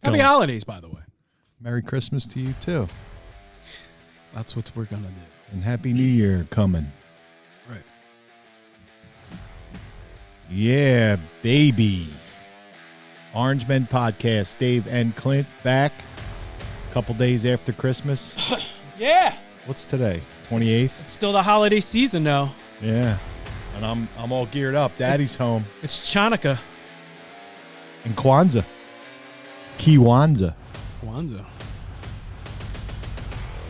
Happy holidays, by the way. Merry Christmas to you, too. That's what we're going to do. And Happy New Year coming. Right. Yeah, baby. Orange Men Podcast, Dave and Clint back a couple days after Christmas. Yeah. What's today? 28th? It's still the holiday season, though. Yeah. And I'm all geared up. Daddy's home. It's Chanukah. And Kwanzaa. Kwanzaa.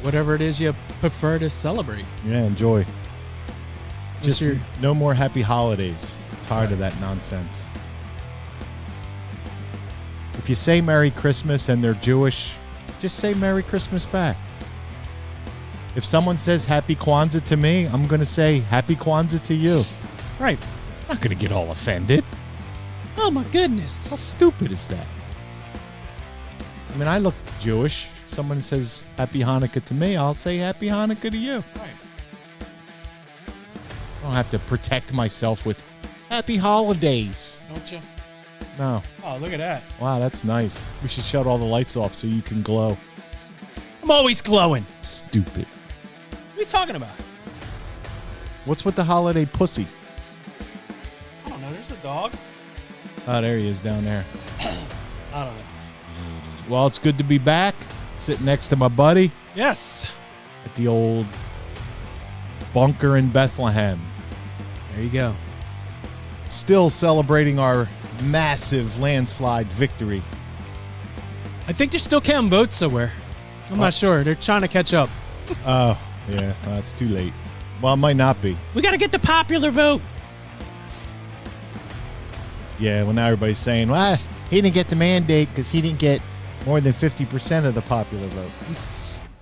Whatever it is you prefer to celebrate. Yeah, enjoy. What's Just no more happy holidays. Tired of that nonsense. If you say Merry Christmas and they're Jewish, just say Merry Christmas back. If someone says Happy Kwanzaa to me, I'm going to say Happy Kwanzaa to you. Right. I'm not going to get all offended. Oh, my goodness. How stupid is that? I mean, I look Jewish. Someone says Happy Hanukkah to me, I'll say Happy Hanukkah to you. Right. I don't have to protect myself with Happy Holidays. Don't you? No. Oh, look at that. Wow, that's nice. We should shut all the lights off so you can glow. I'm always glowing. Stupid. What are you talking about? What's with the holiday pussy? I don't know. There's a dog. Oh, there he is down there. I don't know. Well, it's good to be back. Sitting next to my buddy Yes. at the old bunker in Bethlehem. There you go. Still celebrating our massive landslide victory. I think they're still counting votes somewhere. I'm not sure. They're trying to catch up. Oh, yeah. Well, it's too late. Well, it might not be. We got to get the popular vote. Yeah, well, now everybody's saying, well, he didn't get the mandate because he didn't get more than 50% of the popular vote.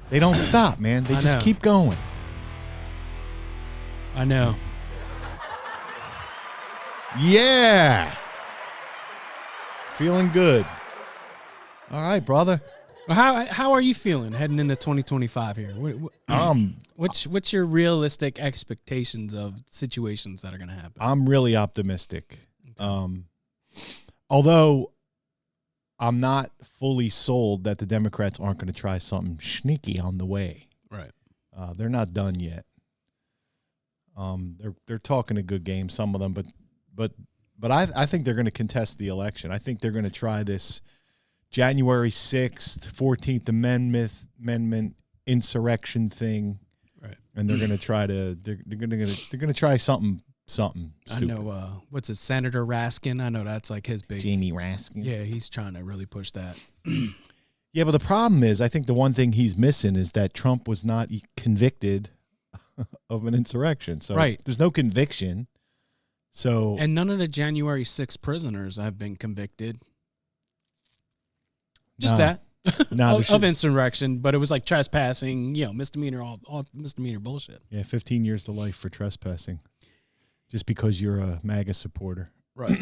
They don't stop, man. They just keep going. I know. Yeah. Feeling good. All right, brother. Well, how are you feeling heading into 2025 here? What's your realistic expectations of situations that are going to happen? I'm really optimistic. Although I'm not fully sold that the Democrats aren't going to try something sneaky on the way. Right. They're not done yet. They're talking a good game, some of them, but I think they're going to contest the election. I think they're going to try this January 6th, 14th Amendment insurrection thing. Right. And they're going to try to they're going to try something stupid. I know what's it, Senator Raskin? I know that's like his big Jamie Raskin. Yeah, he's trying to really push that. Yeah, but the problem is I think the one thing he's missing is that Trump was not convicted of an insurrection. So right. There's no conviction. So and none of the January 6th prisoners have been convicted. Just that. Of insurrection, but it was like trespassing, misdemeanor, all misdemeanor bullshit. Yeah, 15 years to life for trespassing. Just because you're a MAGA supporter. Right.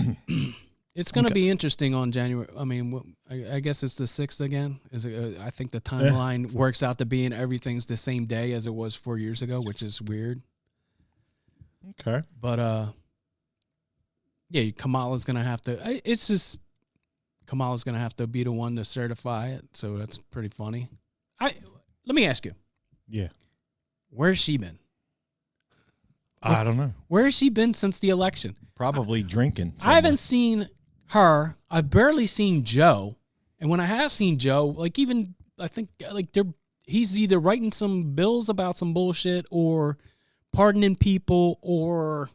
It's going to be interesting on January. I mean, I guess it's the 6th again. I think the timeline works out to being everything's the same day as it was 4 years ago, which is weird. Okay. But, yeah, Kamala's going to have to. Kamala's going to have to be the one to certify it, so that's pretty funny. Let me ask you. Yeah. Where's she been? I don't know. Where has she been since the election? Probably drinking. I haven't seen her. I've barely seen Joe. And when I have seen Joe, I think he's either writing some bills about some bullshit or pardoning people or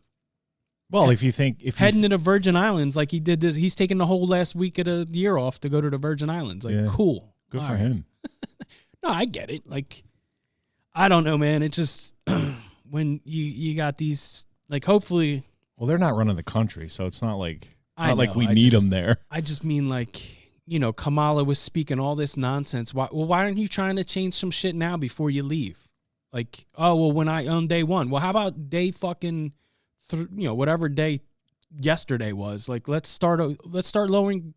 if you think heading to the Virgin Islands like he did this, he's taking the whole last week of the year off to go to the Virgin Islands. Cool. Good for him. No, I get it. I don't know, man. It's just when you got these, hopefully. Well, they're not running the country, so it's not like we I need them there. I just mean Kamala was speaking all this nonsense. Why aren't you trying to change some shit now before you leave? On day one. Well, how about day fucking, whatever day yesterday was. Let's start lowering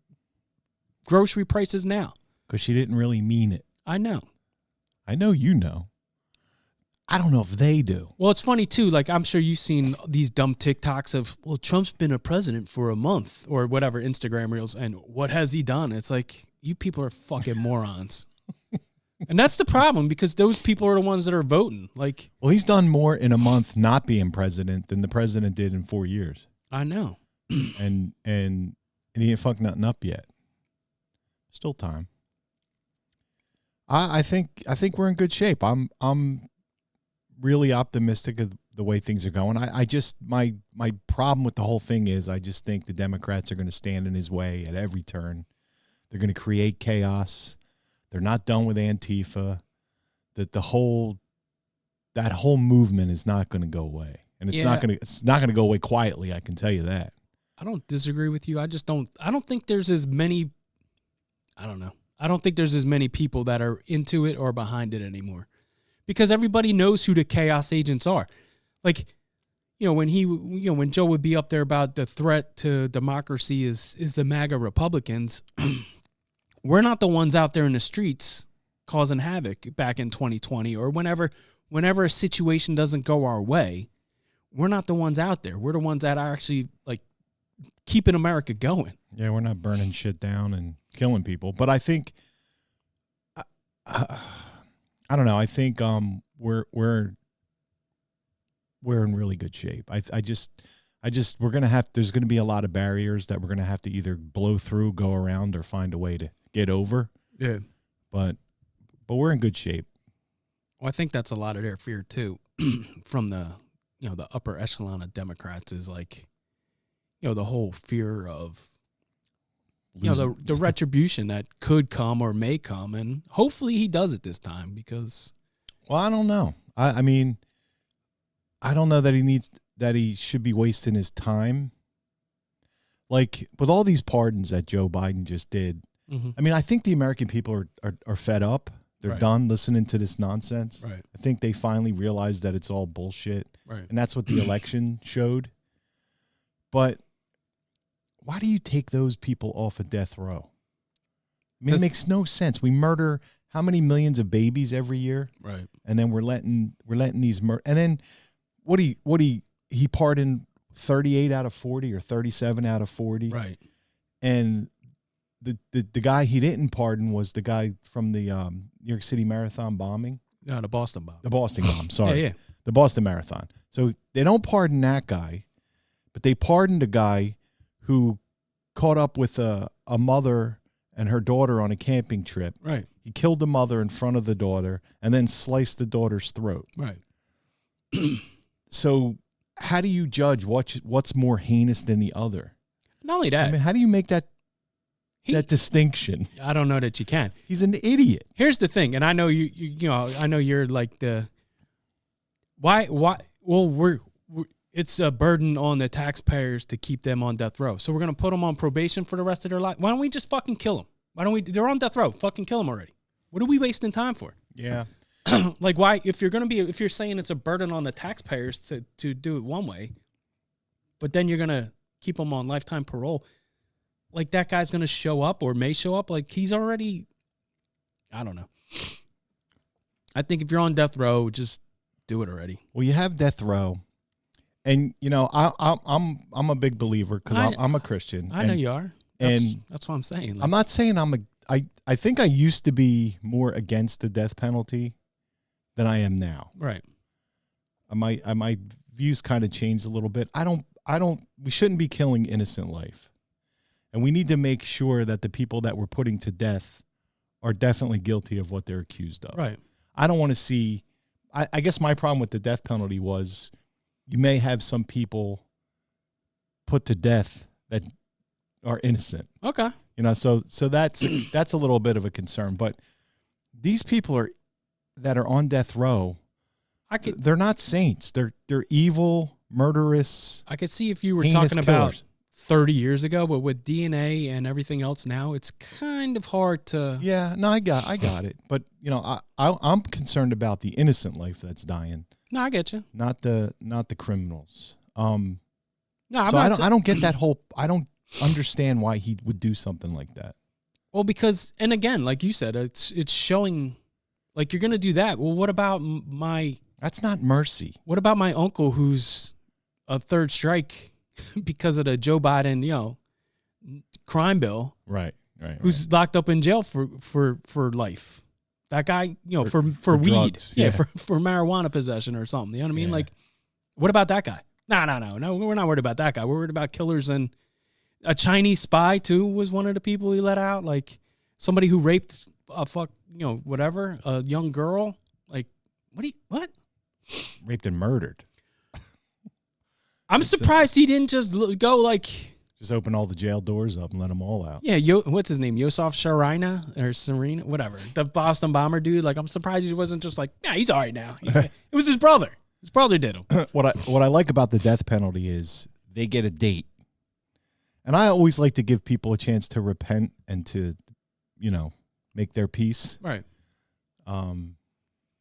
grocery prices now. Because she didn't really mean it. I know. I know you know. I don't know if they do. Well, it's funny too. Like, I'm sure you've seen these dumb TikToks of, well, Trump's been a president for a month or whatever, Instagram reels, and what has he done? It's like, you people are fucking morons. And that's the problem, because those people are the ones that are voting. Like, well, he's done more in a month not being president than the president did in 4 years. I know. And he ain't fucked nothing up yet. Still time. I think we're in good shape. I'm really optimistic of the way things are going. I just my problem with the whole thing is I just think the Democrats are going to stand in his way at every turn. They're going to create chaos. They're not done with Antifa. That whole movement is not going to go away, and it's not going to go away quietly. I can tell you that. I don't disagree with you. I don't think there's as many. I don't know. I don't think there's as many people that are into it or behind it anymore, because everybody knows who the chaos agents are. Like, when Joe would be up there about the threat to democracy is the MAGA Republicans. We're not the ones out there in the streets causing havoc back in 2020 or whenever a situation doesn't go our way. We're not the ones out there. We're the ones that are actually like keeping America going. Yeah, we're not burning shit down and killing people. But I think, I don't know. I think we're in really good shape. We're gonna have. There's gonna be a lot of barriers that we're gonna have to either blow through, go around, or find a way to get over. Yeah. But we're in good shape. Well, I think that's a lot of their fear too, from the upper echelon of Democrats is like, the whole fear of, the retribution that could come or may come, and hopefully he does it this time because. Well, I don't know. I mean, I don't know that he should be wasting his time. Like with all these pardons that Joe Biden just did. Mm-hmm. I mean, I think the American people are fed up. They're done listening to this nonsense. Right. I think they finally realized that it's all bullshit. Right. And that's what the election showed. But why do you take those people off of death row? I mean, it makes no sense. We murder how many millions of babies every year? Right. And then we're letting these and then he pardoned 38 out of 40 or 37 out of 40. Right. And the guy he didn't pardon was the guy from the New York City Marathon bombing. No, the Boston bomb. The Boston bomb, sorry. Yeah. The Boston Marathon. So they don't pardon that guy, but they pardoned a guy who caught up with a mother and her daughter on a camping trip. Right. He killed the mother in front of the daughter and then sliced the daughter's throat. Right. So how do you judge what's more heinous than the other? Not only that. I mean, how do you make that distinction? I don't know that you can. He's an idiot. Here's the thing, and I know I know you're like the why well it's a burden on the taxpayers to keep them on death row. So we're going to put them on probation for the rest of their life. Why don't we just fucking kill them? They're on death row. Fucking kill them already. What are we wasting time for? Yeah. Like, why, if you're saying it's a burden on the taxpayers to do it one way, but then you're going to keep them on lifetime parole, like that guy's going to show up or may show up. Like he's already, I don't know. I think if you're on death row, just do it already. Well, you have death row. And I'm a big believer because I'm a Christian. I know you are. That's what I'm saying. Like, I'm not saying I think I used to be more against the death penalty than I am now. Right. My views kind of changed a little bit. We shouldn't be killing innocent life. And we need to make sure that the people that we're putting to death are definitely guilty of what they're accused of. Right. I don't want to see, I guess my problem with the death penalty was you may have some people put to death that are innocent. Okay. So that's a little bit of a concern. But these people that are on death row, they're not saints. They're evil, murderous. I could see if you were talking about 30 years ago, but with DNA and everything else now, it's kind of hard to. Yeah, no, I got it. But I'm concerned about the innocent life that's dying. No, I get you. Not the criminals. No, so I don't get that whole. I don't understand why he would do something like that. Well, because, and again, like you said, it's showing, like, you're going to do that. Well, what about my That's not mercy. What about my uncle who's a third strike because of the Joe Biden, crime bill? Right. Who's locked up in jail for life? That guy, for weed, drugs. for marijuana possession or something. You know what I mean? Yeah. Like, what about that guy? No, we're not worried about that guy. We're worried about killers, and a Chinese spy too was one of the people he let out. Like somebody who raped a a young girl. Like, what? Raped and murdered. I'm surprised he didn't just go like. Just open all the jail doors up and let them all out. Yeah, what's his name? Yosef Sharina or Serena, whatever. The Boston bomber dude. Like, I'm surprised he wasn't just like, yeah, he's all right now. It was his brother. His brother did him. What I like about the death penalty is they get a date. And I always like to give people a chance to repent and to, make their peace. Right. And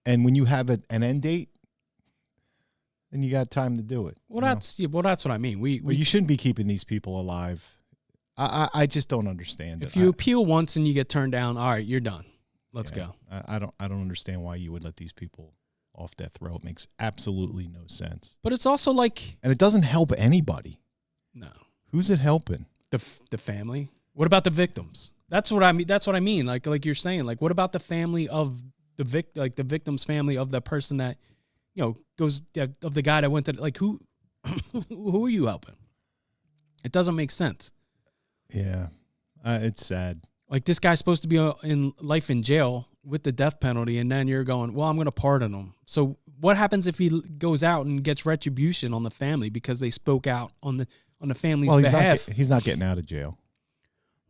when you have an end date, then you got time to do it. Well, that's what I mean. Well, you shouldn't be keeping these people alive. I just don't understand it. If you appeal once and you get turned down, all right, you're done. Let's go. I don't understand why you would let these people off death row. It makes absolutely no sense. But it's also like, and it doesn't help anybody. No. Who's it helping? The family. What about the victims? That's what I mean. Like you're saying. Like, what about the family of the victim's family of the person that, goes of the guy that went to, like, who are you helping? It doesn't make sense. Yeah, it's sad. Like, this guy's supposed to be in life in jail with the death penalty, and then you're going, well, I'm going to pardon him. So what happens if he goes out and gets retribution on the family because they spoke out on the family's behalf? He's not getting out of jail.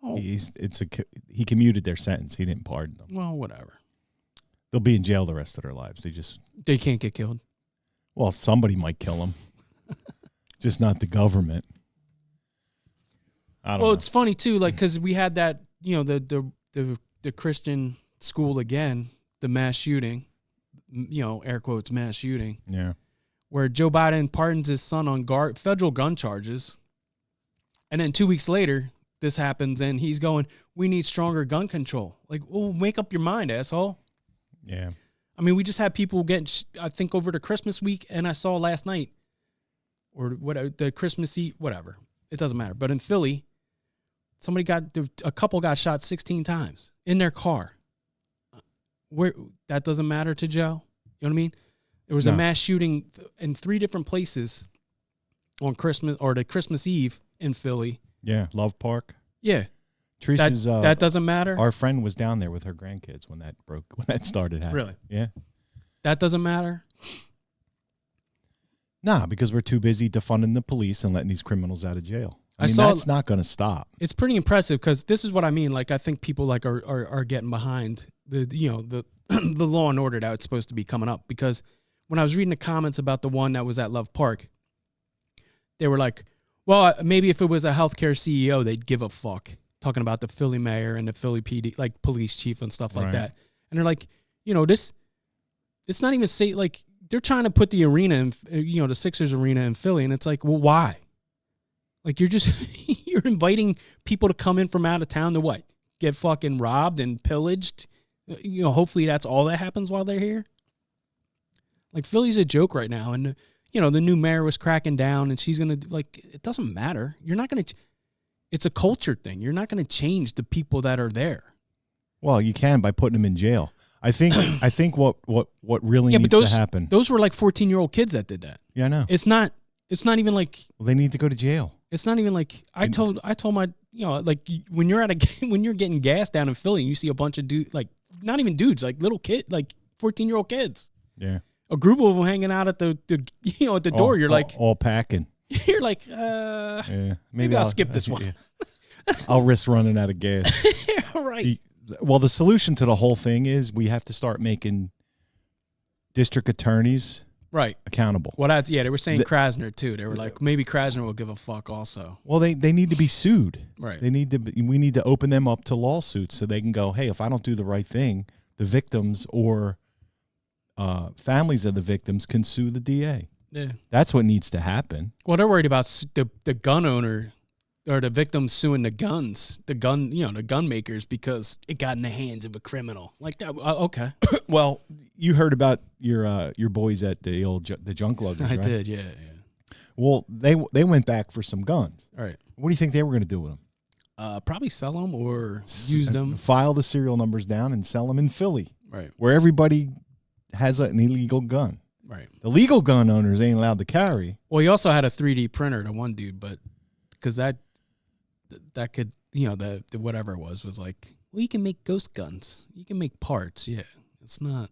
Oh. He commuted their sentence. He didn't pardon them. Well, whatever. They'll be in jail the rest of their lives. They can't get killed. Well, somebody might kill them, just not the government. I don't know. It's funny too, like, because we had that, the Christian school again, the mass shooting, air quotes mass shooting. Yeah. Where Joe Biden pardons his son on federal gun charges, and then 2 weeks later, this happens, and he's going, we need stronger gun control. Like, well, make up your mind, asshole. Yeah. I mean, we just had people getting, I think, over the Christmas week, and I saw last night, or what, the Christmas Eve, whatever. It doesn't matter. But in Philly, a couple got shot 16 times in their car. That doesn't matter to Joe. You know what I mean? There was a mass shooting in 3 different places on Christmas or the Christmas Eve in Philly. Yeah, Love Park. Yeah. Teresa's that doesn't matter. Our friend was down there with her grandkids when that started happening. Really? Yeah. That doesn't matter. Nah, because we're too busy defunding the police and letting these criminals out of jail. I mean, that's not going to stop. It's pretty impressive because this is what I mean. Like, I think people are getting behind the the law and order that's supposed to be coming up. Because when I was reading the comments about the one that was at Love Park, they were like, well, maybe if it was a healthcare CEO, they'd give a fuck. Talking about the Philly mayor and the Philly PD, like police chief and stuff like that. And they're like, it's not even safe. Like, they're trying to put the arena in, the Sixers arena in Philly. And it's like, well, why? Like, you're inviting people to come in from out of town to what? Get fucking robbed and pillaged? Hopefully that's all that happens while they're here. Like, Philly's a joke right now. And, the new mayor was cracking down, and she's going to, like, it doesn't matter. You're not going to, it's a culture thing. You're not going to change the people that are there. Well, you can by putting them in jail. I think what really needs to happen. Those were like 14-year-old kids that did that. Yeah, I know. It's not even like. Well, they need to go to jail. It's not even like I told my, like, when you're when you're getting gas down in Philly and you see a bunch of dudes, like, not even dudes, like little kid, like 14-year-old kids. Yeah. A group of them hanging out at the at the door. You're like all packing. You're like, maybe I'll skip this one. Yeah. I'll risk running out of gas. Yeah, right. Well, the solution to the whole thing is we have to start making district attorneys accountable. Well, they were saying Krasner too. They were like, maybe Krasner will give a fuck also. Well, they need to be sued. Right. We need to open them up to lawsuits so they can go, hey, if I don't do the right thing, the victims or families of the victims can sue the DA. Yeah. That's what needs to happen. Well, they're worried about the gun owner or the victims suing the gun makers because it got in the hands of a criminal. Like that. Okay. Well, you heard about your boys at the junk luggers, I right? did, yeah. Well, they went back for some guns. All right. What do you think they were going to do with them? Probably sell them or use them. File the serial numbers down and sell them in Philly, Right. where everybody has an illegal gun. Right. The legal gun owners ain't allowed to carry. Well, he also had a 3D printer to one dude, but because that could, the whatever it was like, well, you can make ghost guns. You can make parts. Yeah. It's not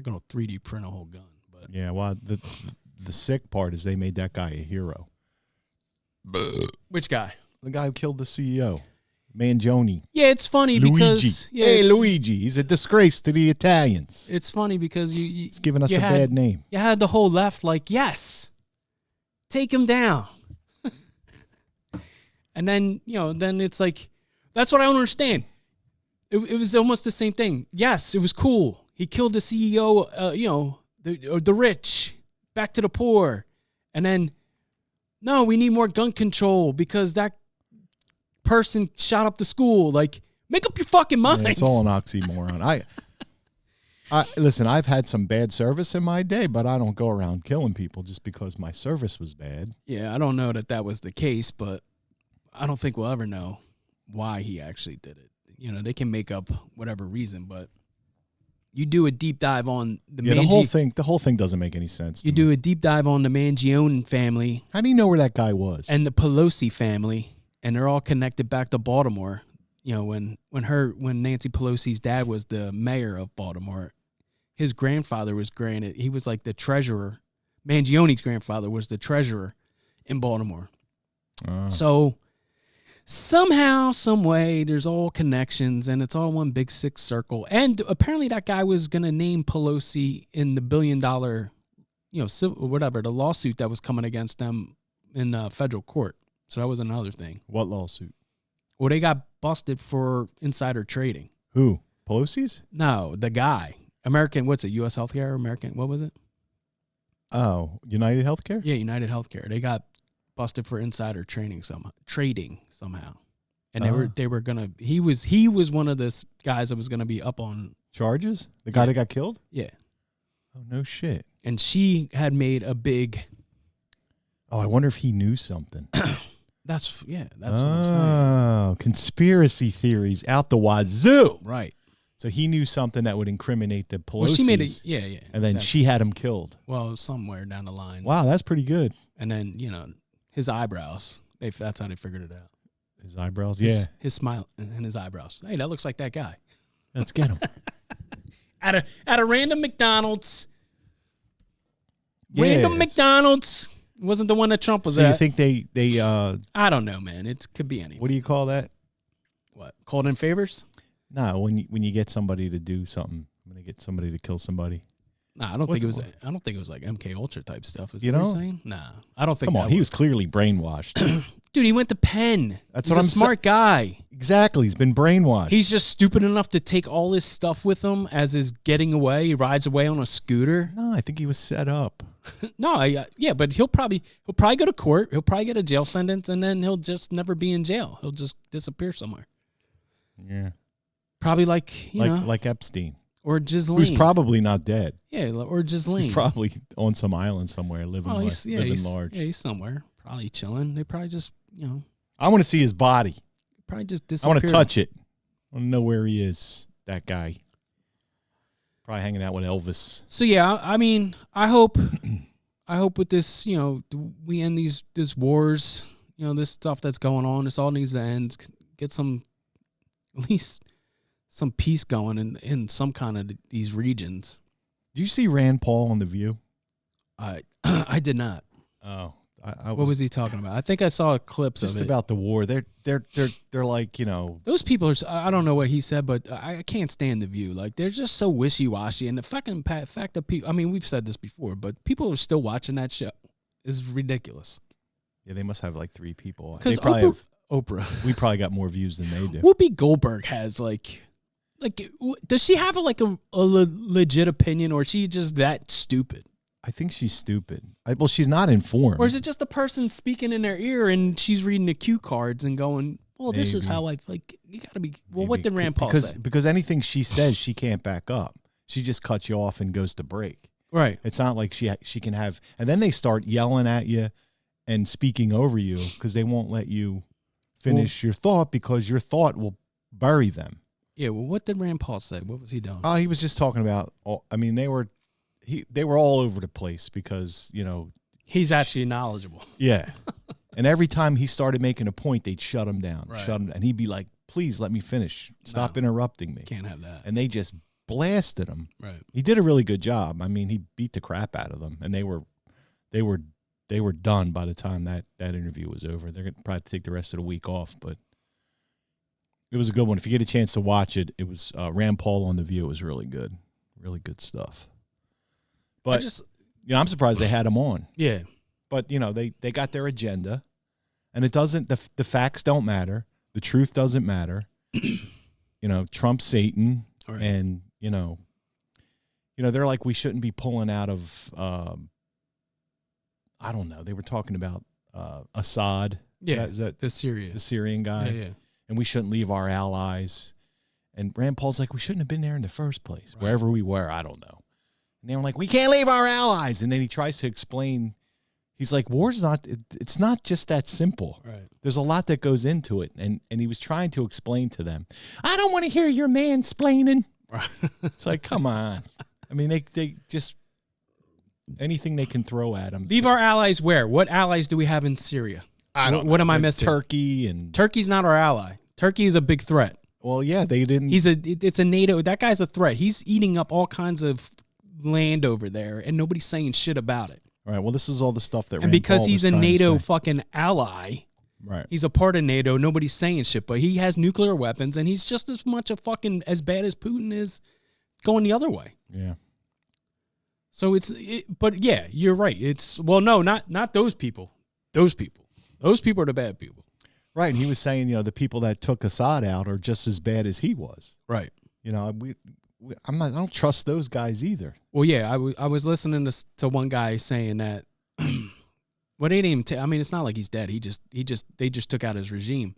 going to 3D print a whole gun. But Yeah, well, the sick part is they made that guy a hero. Which guy? The guy who killed the CEO, Mangione. Yeah, it's funny Luigi. because Hey, Luigi. He's a disgrace to the Italians. It's funny because He's giving us you a had- bad name. you had the whole left like, yes, take him down. And then, then it's like, that's what I don't understand. It was almost the same thing. Yes, it was cool. He killed the CEO, the rich, back to the poor. And then, no, we need more gun control because that person shot up the school. Like, make up your fucking mind. Yeah, it's all an oxymoron. I listen, I've had some bad service in my day, but I don't go around killing people just because my service was bad. Yeah, I don't know that was the case, but I don't think we'll ever know why he actually did it. They can make up whatever reason, but you do a deep dive on the whole thing doesn't make any sense. You do a deep dive on the Mangione family. How do you know where that guy was? And the Pelosi family, and they're all connected back to Baltimore. When Nancy Pelosi's dad was the mayor of Baltimore, his grandfather was he was like the treasurer. Mangione's grandfather was the treasurer in Baltimore. So somehow, some way, there's all connections, and it's all one big sick circle. And apparently that guy was going to name Pelosi in the $1 billion, the lawsuit that was coming against them in federal court. So that was another thing. What lawsuit? Well, they got busted for insider trading. Who? Pelosi's? No, the guy. American, what's it? U.S. Healthcare? American, what was it? Oh, United Healthcare? Yeah, United Healthcare. They got busted for insider trading somehow. And they were gonna he was one of the guys that was gonna be up on charges? The guy that got killed? Yeah. Oh, no shit. And she had made a big I wonder if he knew something. That's what I'm saying. Oh, conspiracy theories out the wazoo. Right. So he knew something that would incriminate the Pelosi's. Well, she made it, yeah. And then she had him killed. Well, somewhere down the line. Wow, that's pretty good. And then, his eyebrows. That's how they figured it out. His eyebrows, yeah. His smile and his eyebrows. Hey, that looks like that guy. Let's get him. at a random McDonald's. Yeah, random McDonald's. Wasn't the one that Trump was at. So you think they I don't know, man. It could be anything. What do you call that? What? Called in favors? No, when you get somebody to do something, when they get somebody to kill somebody. Nah, I don't think it was like MK Ultra type stuff. Is you that know? what you're saying? Nah, I don't think. Come on, he was clearly brainwashed. Dude, he went to Penn. That's He's what a smart guy. Exactly, he's been brainwashed. He's just stupid enough to take all his stuff with him as he's getting away. He rides away on a scooter. No, I think he was set up. No, yeah, but he'll probably go to court. He'll probably get a jail sentence, and then he'll just never be in jail. He'll just disappear somewhere. Yeah, probably like Epstein or Ghislaine, who's probably not dead. Yeah, or Ghislaine. He's probably on some island somewhere, living large. Yeah, he's somewhere, probably chilling. They probably just I want to see his body. Probably just I disappeared. want to touch it. I want to know where he is. That guy. Probably hanging out with Elvis. So yeah, I mean, I hope with this, we end this wars, this stuff that's going on. This all needs to end. Get at least some peace going in some kind of these regions. Do you see Rand Paul on The View? I did not. Oh, what was he talking about? I think I saw clips of it. Just about the war. They're like, those people are. I don't know what he said, but I can't stand The View. Like, they're just so wishy washy, and the fucking fact that people. I mean, we've said this before, but people are still watching that show is ridiculous. Yeah, they must have like 3 people. Because Oprah, we probably got more views than they do. Whoopi Goldberg has like, does she have a legit opinion, or is she just that stupid? I think she's stupid. Well, she's not informed. Or is it just a person speaking in their ear and she's reading the cue cards and going, well, this is how I like. You got to be. Well, what did Rand Paul say? Because anything she says, she can't back up. She just cuts you off and goes to break. Right. It's not like she can have, and then they start yelling at you and speaking over you because they won't let you finish your thought because your thought will bury them. Yeah. Well, what did Rand Paul say? What was he doing? He was just talking about. I mean, they were all over the place because he's actually knowledgeable. Yeah, and every time he started making a point, they'd shut him down, Right. and he'd be like, "Please let me finish. Stop interrupting me." Can't have that. And they just blasted him. Right. He did a really good job. I mean, he beat the crap out of them, and they were done by the time that interview was over. They're gonna probably take the rest of the week off, but it was a good one. If you get a chance to watch it, it was Rand Paul on The View. It was really good stuff. But I'm surprised they had him on. Yeah. But they got their agenda, and it doesn't. The facts don't matter. The truth doesn't matter. Trump's Satan, Right. and they're like, we shouldn't be pulling out of. I don't know. They were talking about Assad. Yeah. Is that the Syrian guy? Yeah. And we shouldn't leave our allies. And Rand Paul's like, we shouldn't have been there in the first place. Right. Wherever we were, I don't know. And they were like, we can't leave our allies. And then he tries to explain. He's like, war's not. It's not just that simple. Right. There's a lot that goes into it. And he was trying to explain to them. I don't want to hear your mansplaining. Right. It's like, come on. I mean, they just anything they can throw at them. Leave our allies where? What allies do we have in Syria? I don't know. What am I missing? Turkey and Turkey's not our ally. Turkey is a big threat. well, yeah, they didn't. It's a NATO. That guy's a threat. He's eating up all kinds of land over there, and nobody's saying shit about it. All right. Well, this is all the stuff that. And Rand because Paul he's was a trying to NATO say. fucking ally, Right. he's a part of NATO. Nobody's saying shit, but he has nuclear weapons, and he's just as much a fucking as bad as Putin is going the other way. Yeah. So but yeah, you're right. No, not those people. Those people are the bad people. Right. And he was saying, the people that took Assad out are just as bad as he was. Right. I don't trust those guys either. Well, yeah, I was listening to one guy saying that. Well, they didn't even. I mean, it's not like he's dead. They just took out his regime.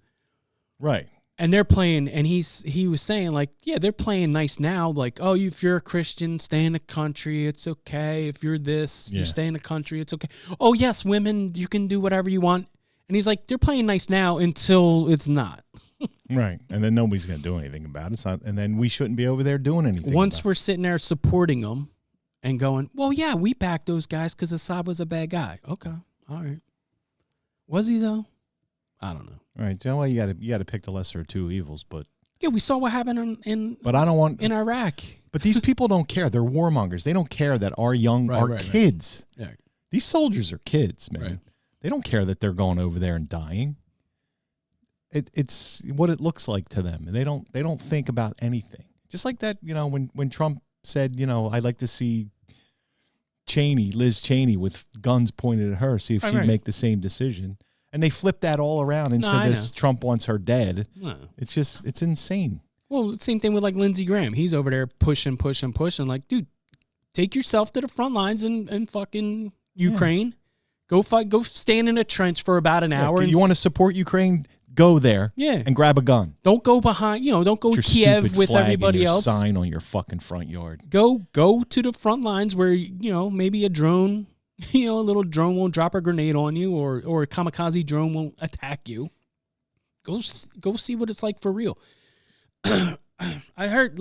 Right. And they're playing, and he was saying like, yeah, they're playing nice now. Like, oh, if you're a Christian, stay in the country. It's okay. If you're this, you stay in the country. It's okay. Oh yes, women, you can do whatever you want. And he's like, they're playing nice now until it's not. Right. And then nobody's going to do anything about it. It's not, and then we shouldn't be over there doing anything. Once we're sitting there supporting them and going, well, yeah, we backed those guys because Assad was a bad guy. Okay. All right. Was he though? I don't know. All right. Well, you got to pick the lesser of two evils, but yeah, we saw what happened in I don't want in Iraq. But these people don't care. They're warmongers. They don't care that our kids. Right. These soldiers are kids, man. Right. They don't care that they're going over there and dying. It's what it looks like to them. They don't think about anything. Just like that, when Trump said, I'd like to see Liz Cheney with guns pointed at her, see if she'd make the same decision. And they flipped that all around into this Trump wants her dead. No. It's insane. Well, same thing with like Lindsey Graham. He's over there pushing. Like, dude, take yourself to the front lines in fucking Ukraine. Yeah. Go fight. Go stand in a trench for about an hour. You want to support Ukraine? Go there. Yeah. And grab a gun. Don't go behind. Don't go Kiev with everybody else. Sign on your fucking front yard. Go to the front lines where maybe a drone. A little drone won't drop a grenade on you, or a kamikaze drone won't attack you. Go see what it's like for real. I heard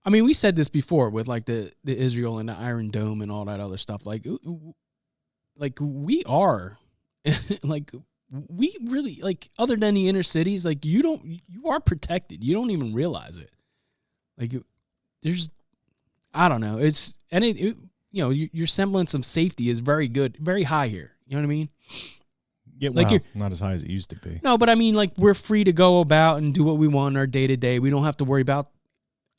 we said this before with like the Israel and the Iron Dome and all that other stuff. Like we are, we really other than the inner cities, you are protected. You don't even realize it. I don't know. Your semblance of safety is very good, very high here. You know what I mean? Yeah, well, not as high as it used to be. No, but I mean, we're free to go about and do what we want in our day to day. We don't have to worry about,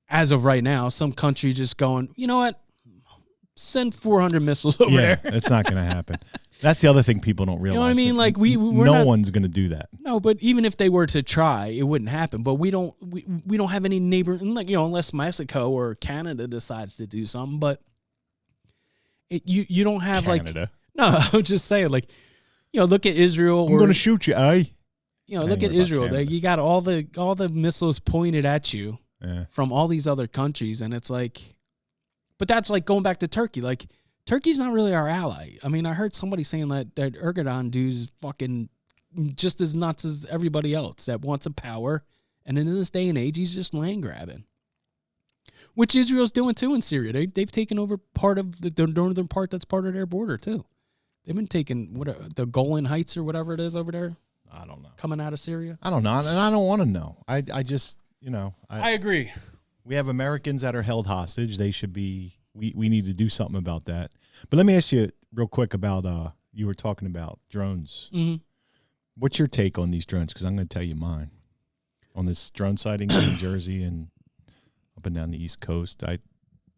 as of right now, some country just going, you know what? Send 400 missiles over there. That's not going to happen. That's the other thing people don't realize. You know what I mean? No one's going to do that. No, but even if they were to try, it wouldn't happen. But we don't have any neighbor, unless Mexico or Canada decides to do something. But you don't have Canada. No, I was just saying look at Israel. I'm going to shoot you, eh? Look at Israel. You got all the missiles pointed at you. from all these other countries. And it's like, but that's like going back to Turkey. Like, Turkey's not really our ally. I mean, I heard somebody saying that Erdogan dude's fucking just as nuts as everybody else that wants a power. And in this day and age, he's just land grabbing. Which Israel's doing too in Syria. They've taken over part of the northern part that's part of their border too. They've been taking the Golan Heights or whatever it is over there. I don't know. Coming out of Syria. I don't know, and I don't want to know. I just I agree. We have Americans that are held hostage. They should be. We need to do something about that. But let me ask you real quick about you were talking about drones. Mm-hmm. What's your take on these drones? Because I'm going to tell you mine on this drone sighting in New Jersey and up and down the East Coast.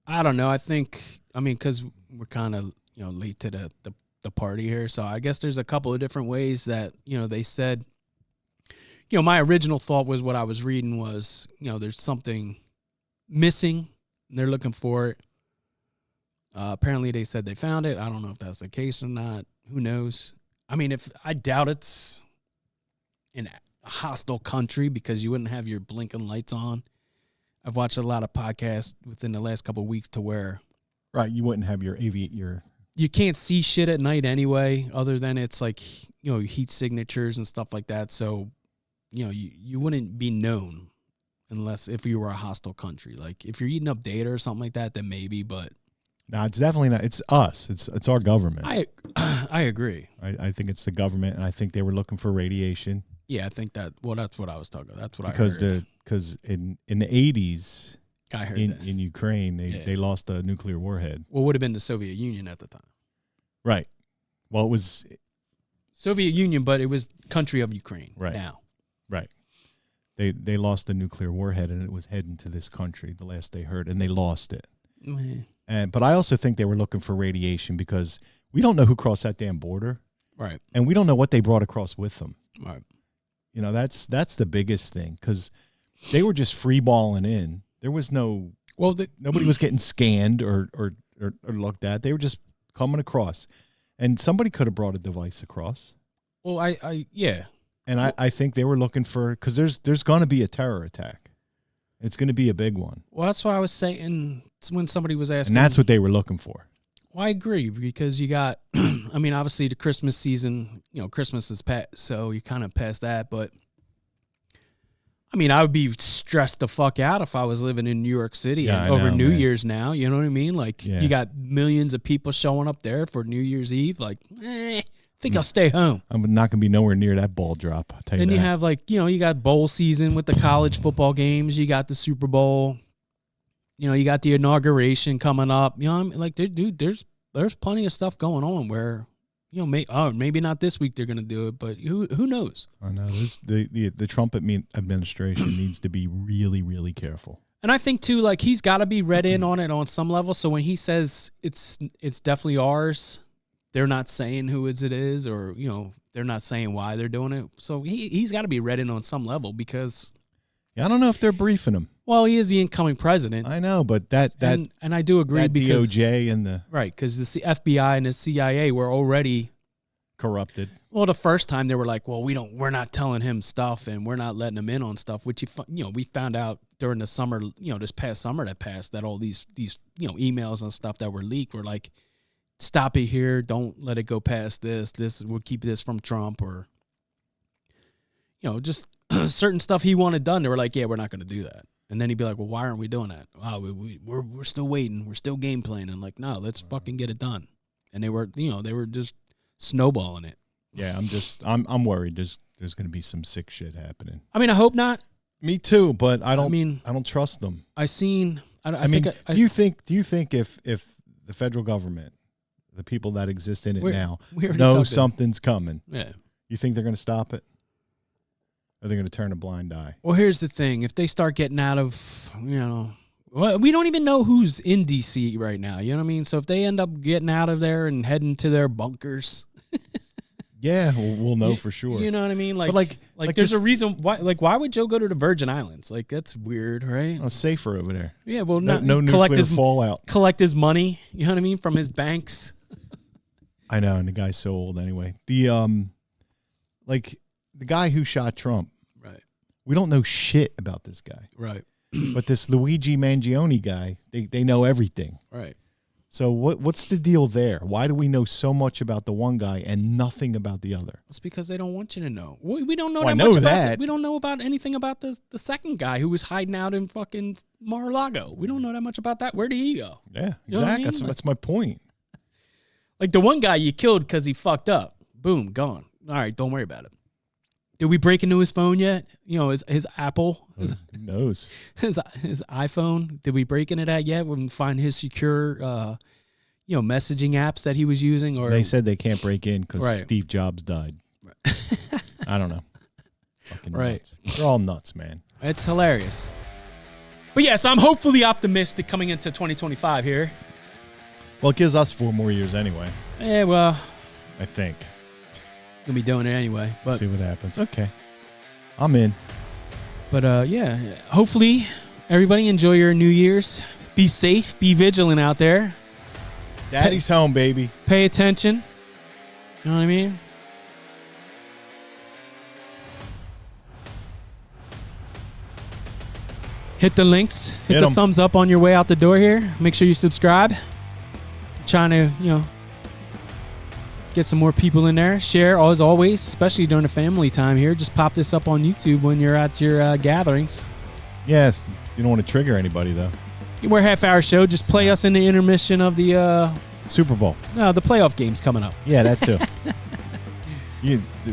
I don't know. I think, because we're kind of, late to the party here. So I guess there's a couple of different ways that, they said, my original thought was what I was reading was, there's something missing and they're looking for it. Apparently they said they found it. I don't know if that's the case or not. Who knows? I doubt it's in a hostile country because you wouldn't have your blinking lights on. I've watched a lot of podcasts within the last couple of weeks to where you wouldn't have your you can't see shit at night anyway, other than it's like, heat signatures and stuff like that. So, you wouldn't be known unless if you were a hostile country. Like if you're eating up data or something like that, then maybe, but no, it's definitely not. It's us. It's our government. I agree. I think it's the government, and I think they were looking for radiation. Yeah, I think that. Well, that's what I was talking about. That's what I heard. Because in the 80s, I heard in Ukraine, they lost a nuclear warhead. Well, it would have been the Soviet Union at the time. Right. Well, it was Soviet Union, but it was country of Ukraine now. Right. They lost a nuclear warhead, and it was heading to this country. The last they heard, and they lost it. Mm-hmm. But I also think they were looking for radiation because we don't know who crossed that damn border. Right. And we don't know what they brought across with them. Right. That's the biggest thing because they were just free balling in. There was nobody was getting scanned or looked at. They were just coming across. And somebody could have brought a device across. Well, yeah. And I think they were looking for, because there's going to be a terror attack. It's going to be a big one. Well, that's what I was saying when somebody was asking. And that's what they were looking for. Well, I agree because you got, obviously the Christmas season, Christmas is past, so you kind of past that. But, I would be stressed the fuck out if I was living in New York City over New Year's now. You know what I mean? Like, you got millions of people showing up there for New Year's Eve. Like, I think I'll stay home. I'm not going to be nowhere near that ball drop. I'll tell you then that. You have you got bowl season with the college football games. You got the Super Bowl. You got the inauguration coming up. Dude, there's plenty of stuff going on where, maybe not this week they're going to do it, but who knows? I know the Trump administration needs to be really, really careful. And I think too, he's got to be read in on it on some level. So when he says it's definitely ours, they're not saying who it is, or they're not saying why they're doing it. So he's got to be read in on some level because. Yeah, I don't know if they're briefing him. Well, he is the incoming president. I know, but and I do agree that because DOJ and the right because the FBI and the CIA were already corrupted. Well, the first time they were like, "Well, we're not telling him stuff, and we're not letting him in on stuff." Which we found out during the summer, this past summer that passed, that all these emails and stuff that were leaked were like, "Stop it here! Don't let it go past this. This we'll keep this from Trump," or just certain stuff he wanted done. They were like, "Yeah, we're not going to do that." And then he'd be like, "Well, why aren't we doing that?" "Oh, we're still waiting. We're still game planning." Like, no, let's fucking get it done. And they were just snowballing it. Yeah, I'm worried. There's going to be some sick shit happening. I hope not. Me too, but I don't trust them. Do you think if the federal government, the people that exist in it now, know something's coming, you think they're going to stop it? Or they're going to turn a blind eye? Well, here's the thing. If they start getting out of, we don't even know who's in D.C. right now. You know what I mean? So if they end up getting out of there and heading to their bunkers. Yeah, we'll know for sure. You know what I mean? Like there's a reason why. Like, why would Joe go to the Virgin Islands? Like, that's weird, right? Oh, safer over there. Yeah, well, no nuclear fallout. Collect his money. You know what I mean? From his banks. I know, and the guy's so old anyway. The the guy who shot Trump. Right. We don't know shit about this guy. Right. But this Luigi Mangione guy, they know everything. Right. So what's the deal there? Why do we know so much about the one guy and nothing about the other? It's because they don't want you to know. We don't know Well, that I know much that. about we don't know about anything about the second guy who was hiding out in fucking Mar-a-Lago. We don't know that much about that. Where did he go? Yeah, You know what I exactly. mean? That's my point. Like the one guy you killed because he fucked up. Boom, gone. All right, don't worry about it. Did we break into his phone yet? You know, his Apple, Who knows? his iPhone. Did we break into that yet? We can find his secure, messaging apps that he was using. Or They said they can't break in because Right. Steve Jobs died. I don't know. Fucking Right. nuts. They're all nuts, man. It's hilarious. But yes, I'm hopefully optimistic coming into 2025 here. Well, it gives us 4 more years anyway. Yeah, well, I think. gonna be doing it anyway. But See what happens. Okay, I'm in. But yeah, hopefully everybody enjoy your New Year's. Be safe, be vigilant out there. Daddy's home, baby. Pay attention. You know what I mean? Hit the links. Hit the 'em. thumbs up on your way out the door here. Make sure you subscribe. Trying to, get some more people in there. Share, as always, especially during the family time here. Just pop this up on YouTube when you're at your gatherings. Yes, you don't want to trigger anybody though. We're a half-hour show. Just play us in the intermission of the Super Bowl. the playoff games coming up. Yeah, that too.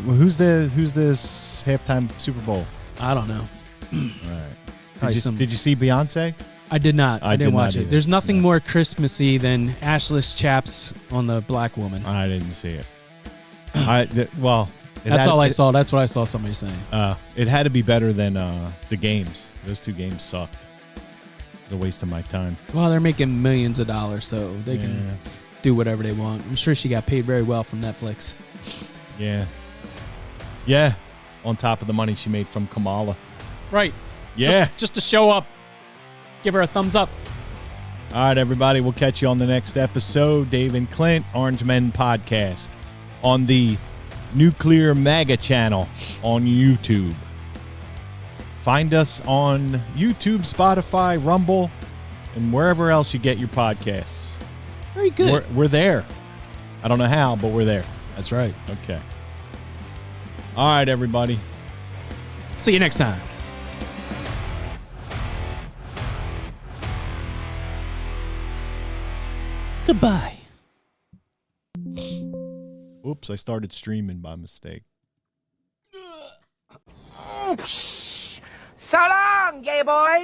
Who's this halftime Super Bowl? I don't know. All right. Probably Did you see Beyonce? I did not. I didn't did not watch it. either. There's nothing No. more Christmassy than ashless chaps on the black woman. I didn't see it. That's all I saw. That's what I saw somebody saying. It had to be better than the games. Those 2 games sucked. It was a waste of my time. Well, they're making millions of dollars, so they can do whatever they want. I'm sure she got paid very well from Netflix. Yeah. Yeah. On top of the money she made from Kamala. Right. Yeah. Just to show up. Give her a thumbs up. All right, everybody. We'll catch you on the next episode. Dave and Clint, Orange Men Podcast, on the Nuclear MAGA channel on YouTube. Find us on YouTube, Spotify, Rumble, and wherever else you get your podcasts. Very good. We're there. I don't know how, but we're there. That's right. Okay. All right, everybody. See you next time. Goodbye. Oops, I started streaming by mistake. So long, gay boys.